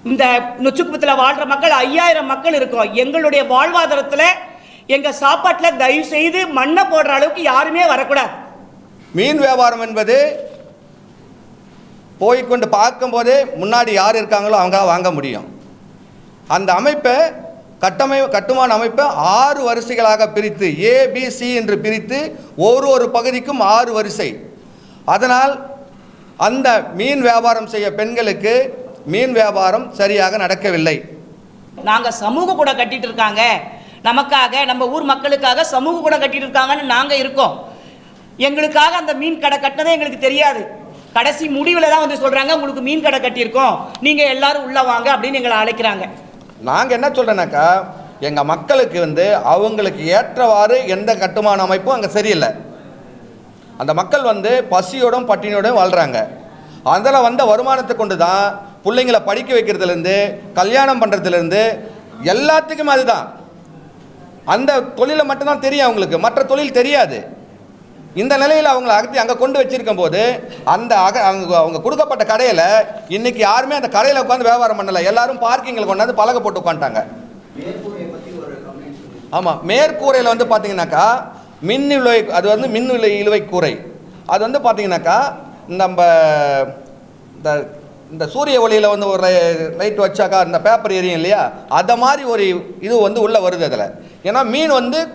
இந்த நொச்சிக்குப்பத்தில் வாழ்கிற மக்கள் 5000 மக்கள் இருக்கோம். எங்களுடைய வாழ்வாதாரத்தில் எங்கள் சாப்பாட்டில் தயவு செய்து மண்ணை போடுற அளவுக்கு யாருமே வரக்கூடாது. மீன் வியாபாரம் என்பது போய்கொண்டு பார்க்கும்போது முன்னாடி யார் இருக்காங்களோ அவங்க வாங்க முடியும். அந்த அமைப்பை கட்டுமான அமைப்பை 6 வரிசைகளாக பிரித்து ABC என்று பிரித்து ஒரு பகுதிக்கும் 6 வரிசை. அதனால் அந்த மீன் வியாபாரம் செய்ய பெண்களுக்கு மீன் வியாபாரம் சரியாக நடக்கவில்லை. நாங்கள் சமூக கூட கட்டிட்டு இருக்காங்க, நமக்காக நம்ம ஊர் மக்களுக்காக சமூக கூட கட்டிட்டு இருக்காங்கன்னு நாங்கள் இருக்கோம். எங்களுக்காக அந்த மீன் கடை கட்டினதே எங்களுக்கு தெரியாது. கடைசி முடிவில் தான் வந்து சொல்கிறாங்க உங்களுக்கு மீன் கடை கட்டியிருக்கோம், நீங்கள் எல்லாரும் உள்ளே வாங்க அப்படின்னு எங்களை அழைக்கிறாங்க. நாங்கள் என்ன சொல்கிறேன்னாக்கா, எங்கள் மக்களுக்கு அவங்களுக்கு ஏற்றவாறு எந்த கட்டுமான அமைப்பும் அங்கே சரியில்லை. அந்த மக்கள் பசியோடும் பட்டினியோடும் வாழ்கிறாங்க. அதில் வந்த வருமானத்தை கொண்டு தான் பிள்ளைங்களை படிக்க வைக்கிறதுலேருந்து கல்யாணம் பண்ணுறதுலேருந்து எல்லாத்துக்குமே அதுதான். அந்த தொழிலை மட்டும்தான் தெரியும் அவங்களுக்கு, மற்ற தொழில் தெரியாது. இந்த நிலையில் அவங்களை அகற்றி அங்கே கொண்டு வச்சிருக்கும் போது அவங்க கொடுக்கப்பட்ட கடையில் இன்றைக்கி யாருமே அந்த கடையில் உட்காந்து வியாபாரம் பண்ணலை. எல்லாரும் பார்க்கிங்கில் கொண்டாந்து பலகை போட்டு உட்காந்துட்டாங்க. ஆமாம், மேற்கூரையில் பார்த்தீங்கன்னாக்கா மின் இழுவை, அது மின் இழுவை கூரை. அது பார்த்தீங்கன்னாக்கா நம்ம இந்த சூரிய ஒளியில் ஒரு லைட் வச்சாக்கா அந்த பேப்பர் எரியும் இல்லையா, அதை மாதிரி ஒரு இது உள்ளே வருது அதில். ஏன்னா மீன்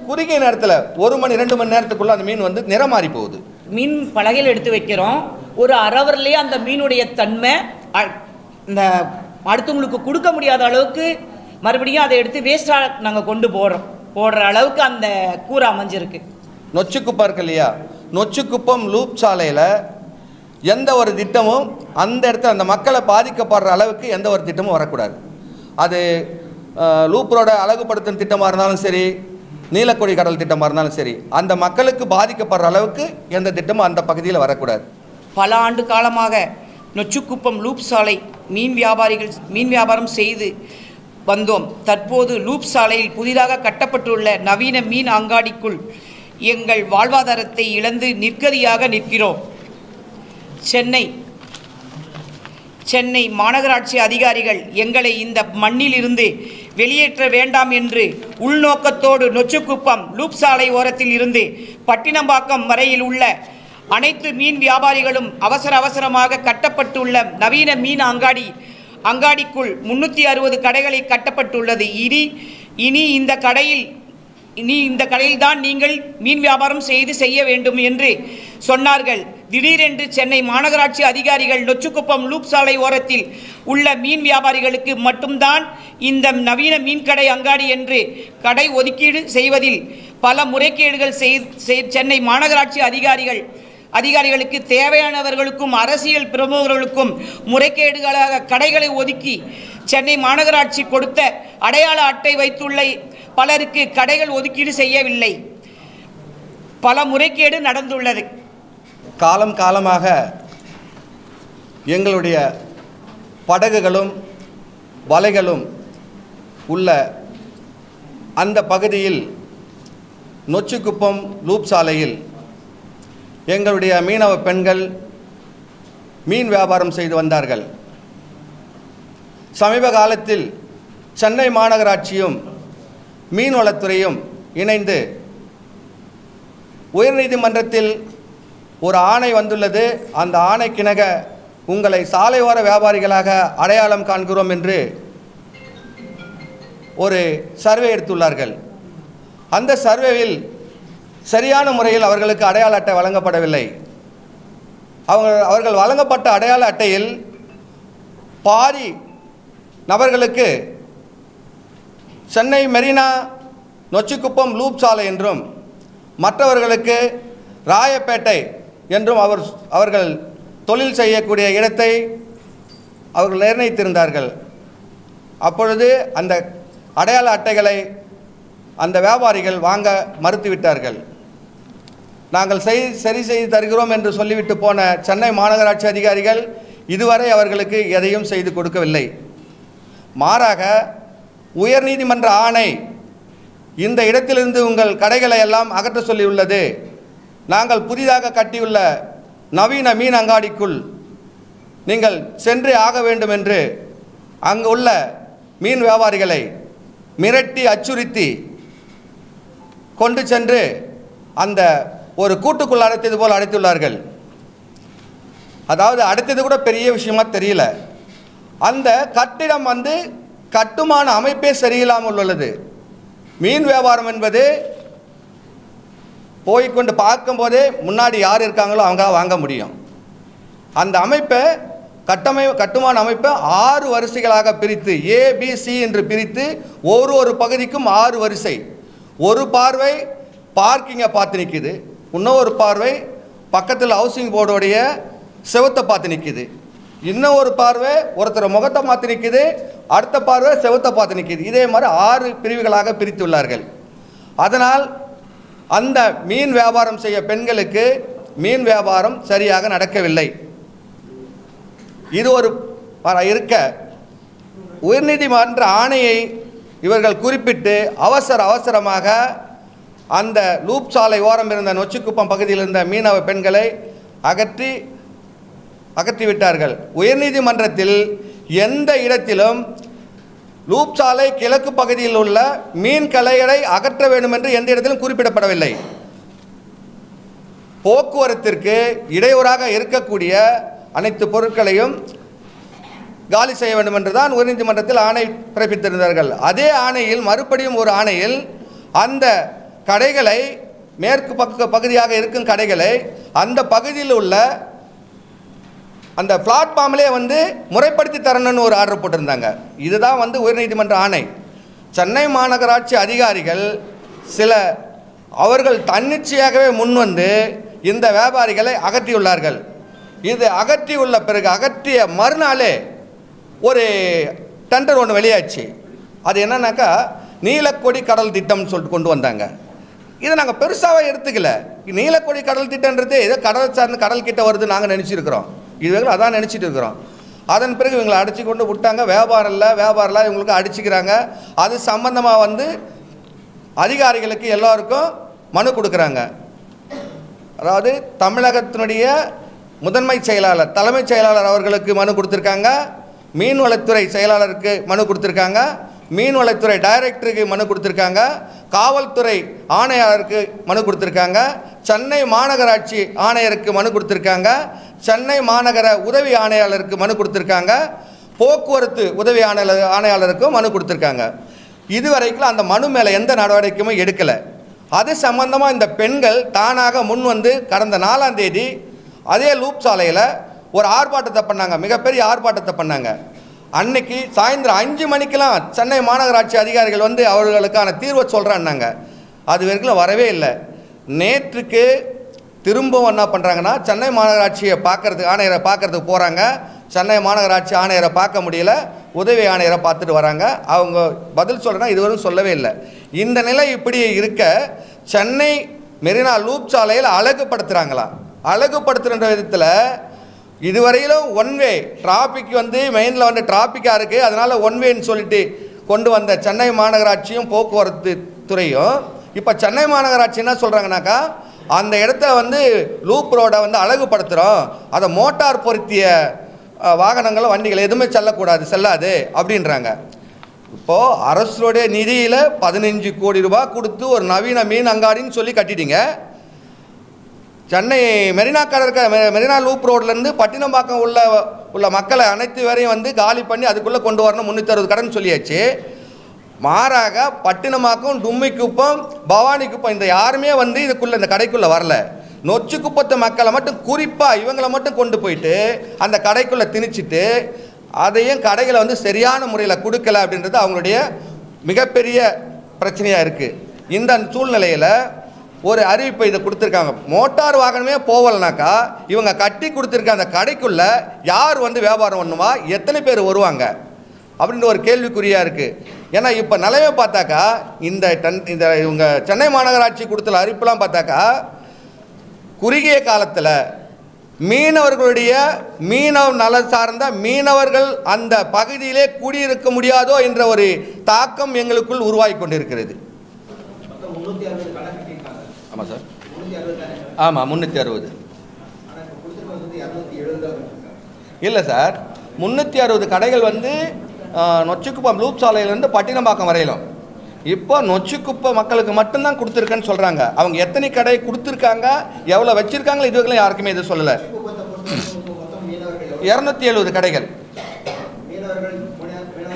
குறுகிய நேரத்தில் 1 மணி 2 மணி நேரத்துக்குள்ளே அந்த மீன் நிறம் மாறி போகுது. மீன் பலகையில் எடுத்து வைக்கிறோம், ஒரு அரவர்லேயே அந்த மீனுடைய தன்மை இந்த அடுத்தவங்களுக்கு கொடுக்க முடியாத அளவுக்கு மறுபடியும் அதை எடுத்து வேஸ்ட்டாக நாங்கள் கொண்டு போடுற அளவுக்கு அந்த கூரை அமைஞ்சிருக்கு. நொச்சிக்குப்பம் இருக்கு இல்லையா, நொச்சிக்குப்பம் லூப் சாலையில் எந்த ஒரு திட்டமும் அந்த இடத்துல அந்த மக்களை பாதிக்கப்படுற அளவுக்கு எந்த ஒரு திட்டமும் வரக்கூடாது. அது லூப் ரோட அழகுபடுத்தும் திட்டமாக இருந்தாலும் சரி, நீலக்கொடி கடல் திட்டமாக இருந்தாலும் சரி, அந்த மக்களுக்கு பாதிக்கப்படுற அளவுக்கு எந்த திட்டமும் அந்த பகுதியில் வரக்கூடாது. பல ஆண்டு காலமாக நொச்சிக்குப்பம் லூப் சாலை மீன் வியாபாரம் செய்து வந்தோம். தற்போது லூப் சாலையில் புதிதாக கட்டப்பட்டுள்ள நவீன மீன் அங்காடிக்குள் எங்கள் வாழ்வாதாரத்தை இழந்து நிற்கதியாக நிற்கிறோம். சென்னை மாநகராட்சி அதிகாரிகள் எங்களை இந்த மண்ணில் இருந்து வெளியேற்ற வேண்டாம் என்று உள்நோக்கத்தோடு நொச்சிக்குப்பம் லூப் சாலை ஓரத்தில் இருந்து பட்டினம்பாக்கம் வரையில் உள்ள அனைத்து மீன் வியாபாரிகளும் அவசரமாக கட்டப்பட்டுள்ள நவீன மீன் அங்காடிக்குள் 360 கடைகளை கட்டப்பட்டுள்ளது. இனி இந்த கடையில் தான் நீங்கள் மீன் வியாபாரம் செய்ய வேண்டும் என்று சொன்னார்கள். திடீரென்று சென்னை மாநகராட்சி அதிகாரிகள் நொச்சிக்குப்பம் லூப் சாலை ஓரத்தில் உள்ள மீன் வியாபாரிகளுக்கு மட்டும்தான் இந்த நவீன மீன்கடை அங்காடி என்று கடை ஒதுக்கீடு செய்வதில் பல முறைகேடுகள் சென்னை மாநகராட்சி அதிகாரிகளுக்கு தேவையானவர்களுக்கும் அரசியல் பிரமுகர்களுக்கும் முறைகேடுகளாக கடைகளை ஒதுக்கி சென்னை மாநகராட்சி கொடுத்த அடையாள அட்டை வைத்துள்ள பலருக்கு கடைகள் ஒதுக்கீடு செய்யவில்லை. பல முறைகேடு நடந்துள்ளது. காலமாக எங்களுடைய படகுகளும் வலைகளும் உள்ள அந்த பகுதியில் நொச்சிக்குப்பம் லூப் சாலையில் எங்களுடைய மீனவ பெண்கள் மீன் வியாபாரம் செய்து வந்தார்கள். சமீப காலத்தில் சென்னை மாநகராட்சியும் மீன்வளத்துறையும் இணைந்து உயர்நீதிமன்றத்தில் ஒரு ஆணை வந்துள்ளது. அந்த ஆணைக்கிணங்க உங்களை சாலையோர வியாபாரிகளாக அடையாளம் காண்கிறோம் என்று ஒரு சர்வே எடுத்துள்ளார்கள். அந்த சர்வேவில் சரியான முறையில் அவர்களுக்கு அடையாள அட்டை வழங்கப்படவில்லை. அவர்கள் வழங்கப்பட்ட அடையாள அட்டையில் பாதி நபர்களுக்கு சென்னை மெரினா நொச்சிக்குப்பம் லூப் சாலை என்றும் மற்றவர்களுக்கு ராயப்பேட்டை என்றும் அவர்கள் தொழில் செய்யக்கூடிய இடத்தை அவர்கள் நிர்ணயித்திருந்தார்கள். அப்பொழுது அந்த அடையாள அட்டைகளை அந்த வியாபாரிகள் வாங்க மறுத்துவிட்டார்கள். நாங்கள் சரி செய்து தருகிறோம் என்று சொல்லிவிட்டு போன சென்னை மாநகராட்சி அதிகாரிகள் இதுவரை அவர்களுக்கு எதையும் செய்து கொடுக்கவில்லை. மாறாக உயர்நீதிமன்ற ஆணை இந்த இடத்திலிருந்து உங்கள் கடைகளை எல்லாம் அகற்ற சொல்லியுள்ளது. நாங்கள் புதிதாக கட்டியுள்ள நவீன மீன் அங்காடிக்குள் நீங்கள் சென்றே ஆக வேண்டும் என்று அங்கே உள்ள மீன் வியாபாரிகளை மிரட்டி அச்சுறுத்தி கொண்டு சென்று அந்த ஒரு கூட்டுக்குள் அடைத்தது போல் அடைத்துள்ளார்கள். அதாவது அடைத்தது கூட பெரிய விஷயமா தெரியல. அந்த கட்டிடம் வந்து கட்டுமான அமைப்பே சரியில்லாமல் உள்ளது. மீன் வியாபாரம் என்பது போய்கொண்டு பார்க்கும்போதே முன்னாடி யார் இருக்காங்களோ அவங்க வாங்க முடியும். அந்த அமைப்பை கட்டுமான அமைப்பை 6 வரிசைகளாக பிரித்து ஏபிசி என்று பிரித்து ஒரு பகுதிக்கும் 6 வரிசை. ஒரு பார்வை பார்க்கிங்கை பார்த்து நிற்கிது, இன்னொரு பார்வை பக்கத்தில் ஹவுசிங் போர்டோடைய செவத்தை பார்த்து நிற்கிது, இன்னும் ஒரு பார்வை ஒருத்தர் முகத்தை பார்த்து நிற்கிது, அடுத்த பார்வை செவத்தை பார்த்து நிற்கிது. இதே மாதிரி 6 பிரிவுகளாக பிரித்துள்ளார்கள். அதனால் அந்த மீன் வியாபாரம் செய்ய பெண்களுக்கு மீன் வியாபாரம் சரியாக நடக்கவில்லை. இது ஒரு உயர்நீதிமன்ற ஆணையை இவர்கள் குறிப்பிட்டு அவசரமாக அந்த லூப் சாலை ஓரம் இருந்த நொச்சிக்குப்பம் பகுதியில் இருந்த மீனவ பெண்களை அகற்றிவிட்டார்கள். உயர்நீதிமன்றத்தில் எந்த இடத்திலும் லூப் சாலை கிழக்கு பகுதியில் உள்ள மீன் கலைகளை அகற்ற வேண்டும் என்று எந்த இடத்திலும் குறிப்பிடப்படவில்லை. போக்குவரத்திற்கு இடையூறாக இருக்கக்கூடிய அனைத்து பொருட்களையும் காலி செய்ய வேண்டும் என்றுதான் உயர்நீதிமன்றத்தில் ஆணை பிறப்பித்திருந்தார்கள். அதே ஆணையில் மறுபடியும் ஒரு ஆணையில் அந்த கடைகளை மேற்கு பகுதியாக இருக்கும் கடைகளை அந்த பகுதியில் உள்ள அந்த பிளாட்ஃபார்ம்லே வந்து முறைப்படுத்தி தரணும்னு ஒரு ஆர்டர் போட்டிருந்தாங்க. இதுதான் வந்து உயர்நீதிமன்ற ஆணை. சென்னை மாநகராட்சி அதிகாரிகள் அவர்கள் தன்னிச்சையாகவே முன்வந்து இந்த வியாபாரிகளை அகற்றியுள்ளார்கள். இது அகற்றியுள்ள பிறகு அகற்றிய மறுநாளே ஒரு டெண்டர் ஒன்று வெளியாச்சு. அது என்னன்னாக்கா நீலக்கொடி கடல் திட்டம்னு சொல்லிட்டு கொண்டு வந்தாங்க. இதை நாங்கள் பெருசாகவே எடுத்துக்கல. நீலக்கொடி கடல் திட்டன்றது ஏதோ கடல் சார்ந்து கடல் கிட்ட வருது நாங்கள் நினச்சிருக்கிறோம். இதுவரை அதான் நினச்சிட்டு இருக்கிறோம். அதன் பிறகு இவங்களை அடித்து கொண்டு விட்டாங்க. வியாபாரம் இல்லை இவங்களுக்கு அடிச்சுக்கிறாங்க. அது சம்பந்தமாக வந்து அதிகாரிகளுக்கு எல்லாருக்கும் மனு கொடுக்குறாங்க. அதாவது தமிழகத்தினுடைய முதன்மை செயலாளர் தலைமைச் செயலாளர் அவர்களுக்கு மனு கொடுத்துருக்காங்க, மீன்வளத்துறை செயலாளருக்கு மனு கொடுத்துருக்காங்க, மீன்வளத்துறை டைரக்டருக்கு மனு கொடுத்துருக்காங்க, காவல்துறை ஆணையாளருக்கு மனு கொடுத்துருக்காங்க, சென்னை மாநகராட்சி ஆணையருக்கு மனு கொடுத்துருக்காங்க, சென்னை மாநகர உதவி ஆணையாளருக்கு மனு கொடுத்துருக்காங்க, போக்குவரத்து உதவி ஆணையாளருக்கும் மனு கொடுத்துருக்காங்க. இதுவரைக்கும் அந்த மனு மேலே எந்த நடவடிக்கையுமே எடுக்கலை. அது சம்பந்தமாக இந்த பெண்கள் தானாக முன் வந்து கடந்த 4ஆம் தேதி அதே லூப் சாலையில் ஒரு ஆர்ப்பாட்டத்தை பண்ணாங்க, மிகப்பெரிய ஆர்ப்பாட்டத்தை பண்ணாங்க. அன்னைக்கு சாயந்தரம் 5 மணிக்கெலாம் சென்னை மாநகராட்சி அதிகாரிகள் வந்து அவர்களுக்கான தீர்வை சொல்கிறான்னாங்க. அது வரைக்கும் வரவே இல்லை. நேற்றுக்கு திரும்பவும் என்ன பண்ணுறாங்கன்னா சென்னை மாநகராட்சியை ஆணையரை பார்க்கறதுக்கு போகிறாங்க. சென்னை மாநகராட்சி ஆணையரை பார்க்க முடியல, உதவி ஆணையரை பார்த்துட்டு வராங்க. அவங்க பதில் சொல்கிறேன்னா இதுவரையும் சொல்லவே இல்லை. இந்த நிலை இப்படி இருக்க சென்னை மெரினா லூப் சாலையில் அழகுபடுத்துகிறாங்களாம். அழகுபடுத்துகின்ற விதத்தில் இதுவரையிலும் ஒன்வே டிராஃபிக் வந்து மெயினில் வந்து டிராஃபிக்காக இருக்குது, அதனால் ஒன்வேன்னு சொல்லிட்டு கொண்டு வந்த சென்னை மாநகராட்சியும் போக்குவரத்து துறையும் இப்போ சென்னை மாநகராட்சி என்ன சொல்கிறாங்கனாக்கா அந்த இடத்துல வந்து லூப் ரோடை வந்து அழகுபடுத்துகிறோம், அதை மோட்டார் பொருத்திய வாகனங்களும் வண்டிகள் எதுவுமே செல்லாது அப்படின்றாங்க. இப்போது அரசுடைய நிதியில் 15 கோடி ரூபாய் கொடுத்து ஒரு நவீன மீன் அங்காடின்னு சொல்லி கட்டிட்டீங்க. சென்னை மெரினா லூப் ரோட்லேருந்து பட்டினம்பாக்கம் உள்ள மக்களை அனைத்து வரையும் வந்து காலி பண்ணி அதுக்குள்ளே கொண்டு வரணும் 360 கடன் சொல்லியாச்சு. மாறாக பட்டினமாக்கம், டும்மிக்குப்பம், பவானிக்குப்பம் இந்த யாருமே வந்து இதுக்குள்ளே இந்த கடைக்குள்ளே வரல. நொச்சிக்குப்பத்து மக்களை மட்டும் குறிப்பாக இவங்களை மட்டும் கொண்டு போயிட்டு அந்த கடைக்குள்ளே திணிச்சிட்டு அதையும் கடைகளை வந்து சரியான முறையில் கொடுக்கல அப்படின்றது அவங்களுடைய மிகப்பெரிய பிரச்சனையாக இருக்குது. இந்த சூழ்நிலையில் ஒரு அறிவிப்பை இதை கொடுத்துருக்காங்க. மோட்டார் வாகனமே போகலனாக்கா இவங்க கட்டி கொடுத்துருக்க அந்த கடைக்குள்ளே யார் வந்து வியாபாரம் பண்ணுமா, எத்தனை பேர் வருவாங்க அப்படின்ற ஒரு கேள்விக்குறியாக இருக்குது. ஏன்னா இப்போ நிலைமை பார்த்தாக்கா இந்த இவங்க சென்னை மாநகராட்சி கொடுத்த அறிவிப்பெல்லாம் பார்த்தாக்கா குறுகிய காலத்தில் மீனவர்களுடைய மீனவ நலன் சார்ந்த மீனவர்கள் அந்த பகுதியிலே குடியிருக்க முடியாதோ என்ற ஒரு தாக்கம் எங்களுக்குள் உருவாகி கொண்டிருக்கிறது. ஆமாம் சார், ஆமாம் 360 இல்லை சார், 360 கடைகள் வந்து நொச்சிக்குப்பம் லூப் சாலையிலேருந்து பட்டினம்பாக்கம் வரையிலும். இப்போ நொச்சிக்குப்பம் மக்களுக்கு மட்டும்தான் கொடுத்துருக்கேன்னு சொல்கிறாங்க. அவங்க எத்தனை கடை கொடுத்துருக்காங்க, எவ்வளோ வச்சுருக்காங்களோ இதுவரைக்கும் யாருக்குமே இது சொல்லலை. 270 கடைகள்.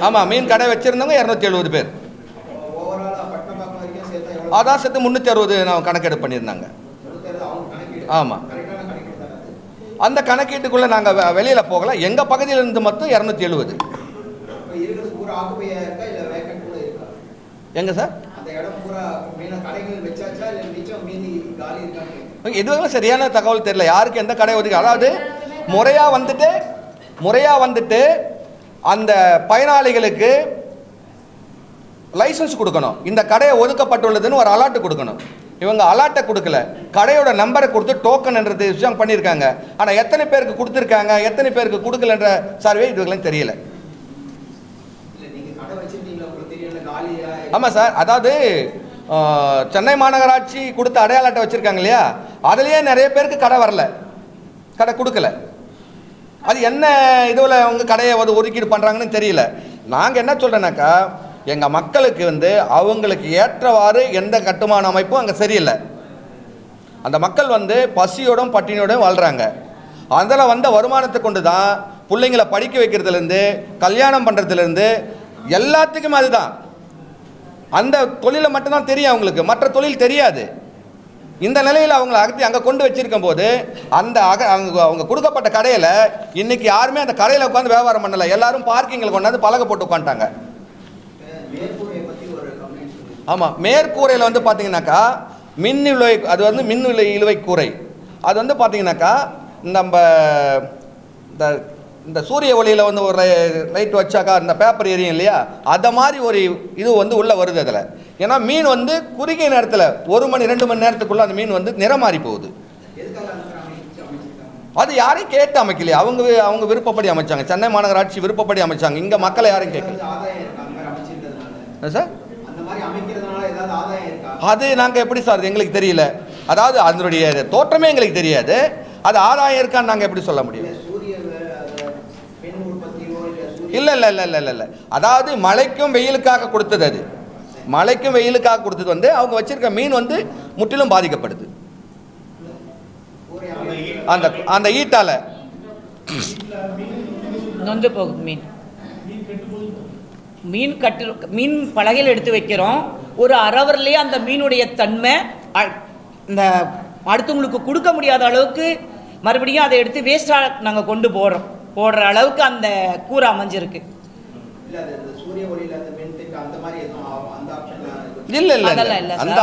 ஆமாம், மீன் கடை வச்சுருந்தவங்க 270 பேர். அதான் சேர்த்து 360 நான் கணக்கெடுப்பு பண்ணியிருந்தாங்க. ஆமாம், அந்த கணக்கீட்டுக்குள்ளே நாங்கள் வெளியில் போகல. எங்கள் பகுதியில் இருந்து மட்டும் 270. எங்க சார் இதுவரை சரியான தகவல் தெரியல, யாருக்கு எந்த கடை ஒதுக்கி. அதாவது முறையாக வந்துட்டு அந்த பயனாளிகளுக்கு லைசன்ஸ் கொடுக்கணும். இந்த கடையை ஒதுக்கப்பட்டுள்ளதுன்னு ஒரு அலாட்டு கொடுக்கணும். இவங்க அலாட்டை கொடுக்கல, கடையோட நம்பரை கொடுத்து டோக்கன் என்றது விஷயம் பண்ணியிருக்காங்க. ஆனால் எத்தனை பேருக்கு கொடுத்துருக்காங்க, எத்தனை பேருக்கு கொடுக்கலன்ற சர்வே இதுவரைக்கும் தெரியல. ஆமாம் சார், அதாவது சென்னை மாநகராட்சி கொடுத்த அடையாள அட்டை வச்சுருக்காங்க இல்லையா, அதுலேயே நிறைய பேருக்கு கடை வரல, கடை கொடுக்கல. அது என்ன இதுவில் அவங்க கடையை ஒதுக்கீடு பண்ணுறாங்கன்னு தெரியல. நாங்கள் என்ன சொல்கிறேன்னாக்கா, எங்கள் மக்களுக்கு வந்து அவங்களுக்கு ஏற்றவாறு எந்த கட்டுமான அமைப்பும் அங்கே சரியில்லை. அந்த மக்கள் வந்து பசியோடும் பட்டினியோடும் வாழ்கிறாங்க. அதில் வந்த வருமானத்தை கொண்டு தான் பிள்ளைங்களை படிக்க வைக்கிறதுலேருந்து கல்யாணம் பண்ணுறதுலேருந்து எல்லாத்துக்குமே அதுதான். அந்த தொழிலை மட்டும்தான் தெரியும் அவங்களுக்கு, மற்ற தொழில் தெரியாது. இந்த நிலையில் அவங்களை அங்கே கொண்டு வச்சிருக்கும் போது அவங்க கொடுக்கப்பட்ட கடையில் இன்னைக்கு யாருமே அந்த கடையில் உட்காந்து வியாபாரம் பண்ணலை. எல்லாரும் பார்க்கிங்கில் கொண்டாந்து பலகை போட்டு உட்காந்துட்டாங்க. ஆமாம், மேற்கூரையில் வந்து பார்த்தீங்கன்னாக்கா மின் இழுவை, அது வந்து மின் இழுவை கூரை. அது வந்து பார்த்தீங்கன்னாக்கா நம்ம இந்த சூரிய ஒளியில் வந்து ஒரு லைட் வச்சாக்கா இந்த பேப்பர் எரியும் இல்லையா, அதை மாதிரி ஒரு இது வந்து உள்ளே வருது அதில். ஏன்னா மீன் வந்து குறுகிய நேரத்தில் 1 மணி 2 மணி நேரத்துக்குள்ளே அந்த மீன் வந்து நிறம் மாறி போகுது. அது யாரையும் கேட்டு அமைக்கலையே, அவங்க விருப்பப்படி அமைச்சாங்க. சென்னை மாநகராட்சி விருப்பப்படி அமைச்சாங்க. இங்கே மக்களை யாரும் கேட்கல சார். அது நாங்கள் எப்படி சார், எங்களுக்கு தெரியல. அதாவது அதனுடைய தோற்றமே எங்களுக்கு தெரியாது. அது ஆதாயம் இருக்கான்னு நாங்கள் எப்படி சொல்ல முடியும்? இல்லை இல்லை இல்லை இல்லை இல்லை அதாவது மழைக்கும் வெயிலுக்காக கொடுத்தது. அது மழைக்கும் வெயிலுக்காக கொடுத்தது வந்து அவங்க வச்சிருக்க மீன் வந்து முற்றிலும் பாதிக்கப்படுது. அந்த அந்த ஈட்டால நொந்து போகுது மீன். மீன் பலகையில் எடுத்து வைக்கிறோம். ஒரு அரவர்லேயே அந்த மீனுடைய தன்மை இந்த அடுத்தவங்களுக்கு கொடுக்க முடியாத அளவுக்கு மறுபடியும் அதை எடுத்து வேஸ்டாக நாங்கள் கொண்டு போடுற அளவுக்கு அந்த கூரை அமைஞ்சிருக்கு.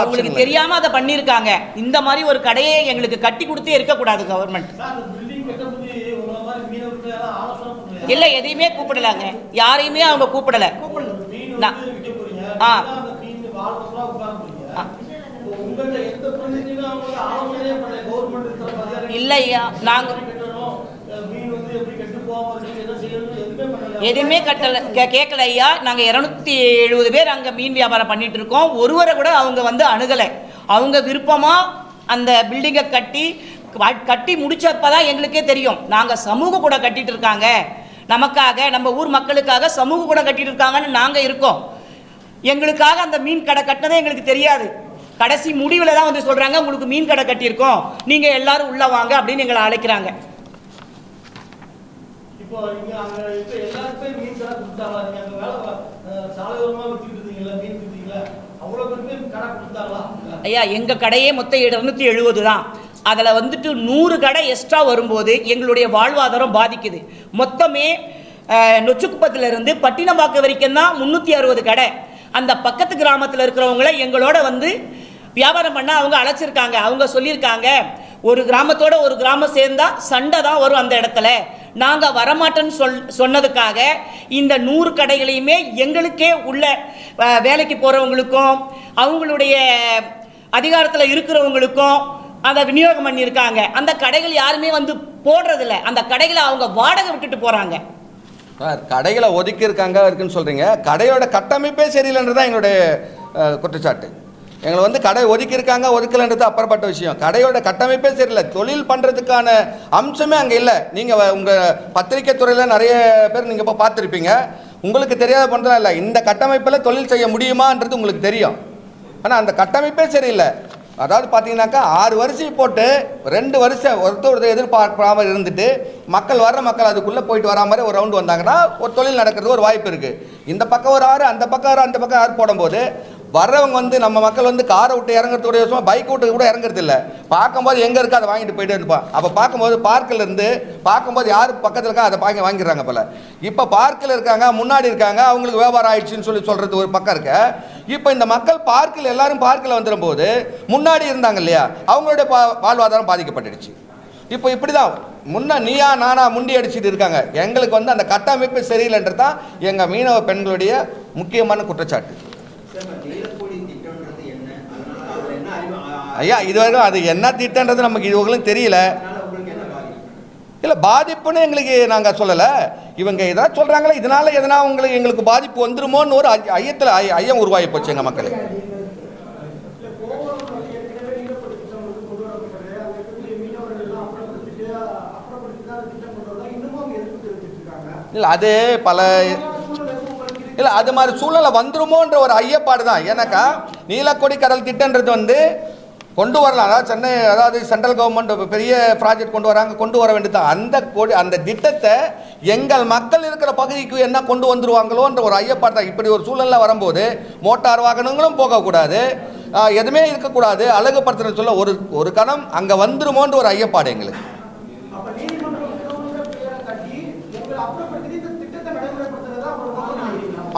அவங்களுக்கு தெரியாம அதை பண்ணிருக்காங்க. இந்த மாதிரி ஒரு கடையை எங்களுக்கு கட்டி கொடுத்தே இருக்கக்கூடாது கவர்மெண்ட். இல்ல, எதையுமே கூப்பிடலாங்க, யாரையுமே அவங்க கூப்பிடல. இல்லையா, நாங்க எதுவுமே கேட்கல ஐயா. நாங்கள் 270 பேர் அங்கே மீன் வியாபாரம் பண்ணிட்டு இருக்கோம். ஒருவரை கூட அவங்க வந்து அணுகலை. அவங்க விருப்பமாக அந்த பில்டிங்கை கட்டி முடிச்சப்பதான் எங்களுக்கே தெரியும். நாங்கள் சமூக கூட கட்டிட்டு இருக்காங்க, நமக்காக நம்ம ஊர் மக்களுக்காக சமூக கூட கட்டிட்டு இருக்காங்கன்னு நாங்கள் இருக்கோம். எங்களுக்காக அந்த மீன் கடை கட்டினதே எங்களுக்கு தெரியாது. கடைசி முடிவில் தான் வந்து சொல்கிறாங்க, உங்களுக்கு மீன் கடை கட்டியிருக்கோம், நீங்கள் எல்லாரும் உள்ளே வாங்க அப்படின்னு எங்களை அழைக்கிறாங்க. ஐயா, எங்க கடையே மொத்தம் 270 தான். அதில் வந்துட்டு 100 கடை எக்ஸ்ட்ரா வரும்போது எங்களுடைய வாழ்வாதாரம் பாதிக்குது. மொத்தமே நொச்சிக்குப்பத்திலிருந்து பட்டினம்பாக்கம் வரைக்கும் தான் 360 கடை. அந்த பக்கத்து கிராமத்தில் இருக்கிறவங்கள எங்களோட வந்து வியாபாரம் பண்ண அவங்க அழைச்சிருக்காங்க. அவங்க சொல்லியிருக்காங்க, ஒரு கிராமத்தோட ஒரு கிராமம் சேர்ந்தா சண்டை தான் வரும் அந்த இடத்துல, நாங்கள் வரமாட்டேன்னு சொன்னதுக்காக இந்த 100 கடைகளையுமே எங்களுக்கே உள்ள வேலைக்கு போகிறவங்களுக்கும் அவங்களுடைய அதிகாரத்தில் இருக்கிறவங்களுக்கும் அதை விநியோகம் பண்ணியிருக்காங்க. அந்த கடைகள் யாருமே வந்து போடுறதில்ல. அந்த கடைகளை அவங்க வாடகை விட்டுட்டு போகிறாங்க. கடைகளை ஒதுக்கி இருக்காங்க இருக்குன்னு சொல்கிறீங்க. கடையோட கட்டமைப்பே சரியில்லைன்றது தான் எங்களுடைய குற்றச்சாட்டு. எங்களை வந்து கடை ஒதுக்கி இருக்காங்க ஒதுக்கலைன்றது அப்புறப்பட்ட விஷயம். கடையோட கட்டமைப்பே சரியில்லை. தொழில் பண்ணுறதுக்கான அம்சமே அங்கே இல்லை. நீங்கள் உங்கள் பத்திரிக்கை துறையில் நிறைய பேர் நீங்கள் இப்போ பார்த்துருப்பீங்க. உங்களுக்கு தெரியாத பண்ணுறதா இல்லை, இந்த கட்டமைப்பில் தொழில் செய்ய முடியுமான்றது உங்களுக்கு தெரியும். ஆனால் அந்த கட்டமைப்பே சரியில்லை. அதாவது பார்த்தீங்கன்னாக்கா 6 வரிசை போட்டு 2 வருஷம் ஒருத்தர் எதிர்பார்க்காமல் இருந்துட்டு மக்கள் அதுக்குள்ளே போயிட்டு வரா மாதிரி ஒரு ரவுண்டு வந்தாங்கன்னா ஒரு தொழில் நடக்கிறது ஒரு வாய்ப்பு இருக்குது. இந்த பக்கம் ஒரு 6, அந்த பக்கம் 6, அந்த பக்கம் 6 போடும்போது வர்றவங்க நம்ம மக்கள் காரை விட்டு இறங்குறதுடைய யோசனை, பைக் விட்டு கூட இறங்குறது இல்லை. பார்க்கும்போது எங்கே இருக்கோ அதை வாங்கிட்டு போயிட்டு இருப்பான். அப்போ பார்க்கும்போது பார்க்கில் இருந்து பார்க்கும்போது யார் பக்கத்தில் இருக்கா அதை வாங்கிடுறாங்க போல. இப்போ பார்க்கில் இருக்காங்க, முன்னாடி இருக்காங்க, அவங்களுக்கு வியாபாரம் ஆயிடுச்சுன்னு சொல்கிறது ஒரு பக்கம் இருக்க. இப்போ இந்த மக்கள் பார்க்கில் எல்லாரும் பார்க்கில் வந்துடும் போது முன்னாடி இருந்தாங்க இல்லையா, அவங்களுடைய வாழ்வாதாரம் பாதிக்கப்பட்டுடுச்சு. இப்போ இப்படி தான் நீயா நானா முண்டி அடிச்சுட்டு இருக்காங்க. எங்களுக்கு அந்த கட்டமைப்பு சரியில்லைன்றது தான் எங்கள் மீனவ பெண்களுடைய முக்கியமான குற்றச்சாட்டு. ஐயா, இதுவரைக்கும் அது என்ன திட்டன்றது நமக்கு இதுவரைக்கும் தெரியல. இல்லை, பாதிப்புன்னு எங்களுக்கு நாங்கள் சொல்லலை. இவங்க எதாவது சொல்கிறாங்களே, இதனால் எதனா எங்களுக்கு பாதிப்பு வந்துருமோன்னு ஒரு ஐயம் உருவாகி போச்சு எங்கள் மக்களுக்கு. இல்லை, அது இல்லை அது மாதிரி சூழ்நிலை வந்துருமோன்ற ஒரு ஐயப்பாடு தான். ஏன்னாக்கா நீலக்கொடி கடல் திட்டன்றது கொண்டு வரலாம். அதாவது சென்ட்ரல் கவர்மெண்ட் பெரிய ப்ராஜெக்ட் கொண்டு வர வேண்டியது. அந்த திட்டத்தை எங்கள் மக்கள் இருக்கிற பகுதிக்கு என்ன கொண்டு வந்துருவாங்களோன்ற ஒரு ஐயப்பாடு தான். இப்படி ஒரு சூழ்நிலை வரும்போது மோட்டார் வாகனங்களும் போகக்கூடாது, எதுவுமே இருக்கக்கூடாது, அழகுபடுத்துறது சொல்ல ஒரு கணம் அங்கே வந்துருமோன்ற ஒரு ஐயப்பாடு எங்களுக்கு.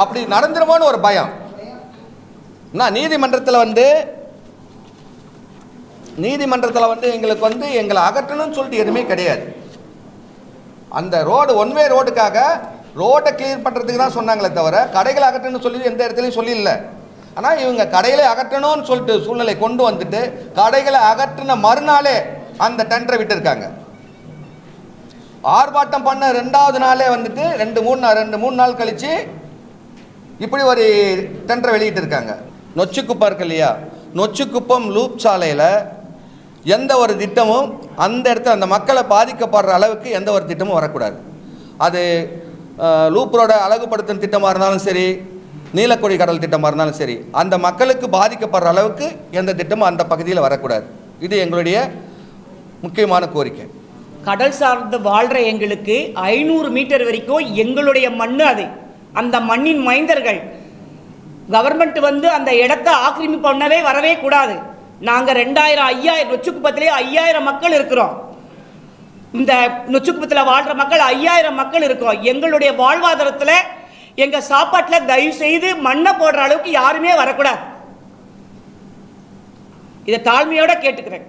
அப்படி நடந்துருமோன்னு ஒரு பயம். நீதிமன்றத்தில் எங்களுக்கு எங்களை அகற்றணும்னு சொல்லிட்டு எதுவுமே கிடையாது. அந்த ரோடு ஒன்வே ரோடுக்காக ரோட்டை கிளியர் பண்ணுறதுக்கு தான் சொன்னாங்களே தவிர கடைகளை அகற்றணும்னு சொல்லி எந்த இடத்துலையும் சொல்லியில்லை. ஆனால் இவங்க கடைகளை அகற்றணும்னு சொல்லிட்டு சூழ்நிலை கொண்டு வந்துட்டு கடைகளை அகற்றின மறுநாளே அந்த டெண்டரை விட்டுருக்காங்க. ஆர்ப்பாட்டம் பண்ண 2வது நாளே 2-3 நாள் கழித்து இப்படி ஒரு டெண்டரை வெளியிட்டு இருக்காங்க. நொச்சிக்குப்பம் இருக்கு இல்லையா, நொச்சிக்குப்பம் லூப் சாலையில் எந்த ஒரு திட்டமும் அந்த இடத்துல அந்த மக்களை பாதிக்கப்படுற அளவுக்கு எந்த ஒரு திட்டமும் வரக்கூடாது. அது லூப் ரோட அழகுபடுத்தும் திட்டமாக இருந்தாலும் சரி, நீலக்கொடி கடல் திட்டமாக இருந்தாலும் சரி, அந்த மக்களுக்கு பாதிக்கப்படுற அளவுக்கு எந்த திட்டமும் அந்த பகுதியில் வரக்கூடாது. இது எங்களுடைய முக்கியமான கோரிக்கை. கடல் சார்ந்து வாழ்கிற எங்களுக்கு 500 மீட்டர் வரைக்கும் எங்களுடைய மண், அது அந்த மண்ணின் மைந்தர்கள். கவர்மெண்ட் அந்த இடத்த ஆக்கிரமிப்பு பண்ணவே வரவே கூடாது. நாங்கள் 2000 நொச்சிக்குப்பத்திலே 5000 மக்கள் இருக்கிறோம். இந்த நொச்சிக்குப்பத்தில் வாழ்கிற மக்கள் 5000 மக்கள் இருக்கிறோம். எங்களுடைய வாழ்வாதாரத்தில் எங்கள் சாப்பாட்டில் தயவு செய்து மண்ணை போடுற அளவுக்கு யாருமே வரக்கூடாது. இதை தாழ்மையோடு கேட்டுக்கிறேன்.